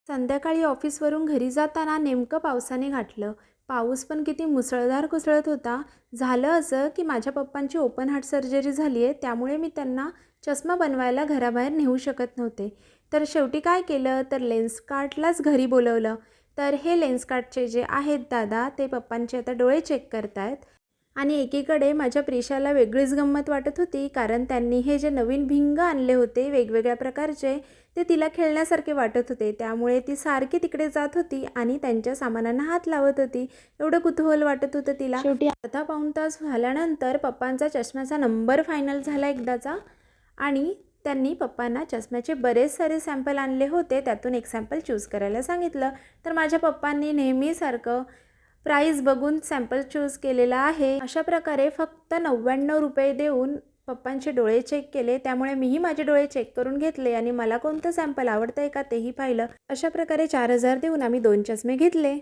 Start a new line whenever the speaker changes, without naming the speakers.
संध्याकाळी ऑफिसवरून घरी जाताना नेमकं पावसाने घातलं. पाऊस पण किती मुसळधार कोसळत होता. झालं असं की माझ्या पप्पांची ओपन हार्ट सर्जरी झाली आहे, त्यामुळे मी त्यांना चष्मा बनवायला घराबाहेर नेऊ शकत नव्हते. तर शेवटी काय केलं तर लेन्सकार्टलाच घरी बोलवलं. तर हे लेन्सकार्टचे जे आहेत दादा, ते पप्पांचे आता डोळे चेक करतायत. आणि एकीकडे माझ्या प्रिशाला वेगळीच गंमत वाटत होती, कारण त्यांनी हे जे नवीन भिंग आणले होते वेगवेगळ्या प्रकारचे, ते तिला खेळण्यासारखे वाटत होते. त्यामुळे ती सारखी तिकडे जात होती आणि त्यांच्या सामानांना हात लावत होती. एवढं कुतूहल वाटत होतं तिला. शेवटी अर्धा पाऊण तास झाल्यानंतर पप्पांचा चष्म्याचा नंबर फायनल झाला एकदाचा. आणि त्यांनी पप्पांना चष्म्याचे बरेच सारे सॅम्पल आणले होते, त्यातून एक सॅम्पल चूज करायला सांगितलं. तर माझ्या पप्पांनी नेहमीसारखं प्राईस बघून सॅम्पल चूज केलेला आहे. अशा प्रकारे फक्त 99 रुपये देऊन पप्पांचे डोळे चेक केले. त्यामुळे मीही माझे डोळे चेक करून घेतले आणि मला कोणतं सॅम्पल आवडतं आहे का तेही पाहिलं. अशा प्रकारे 4000 देऊन आम्ही 2 चष्मे घेतले.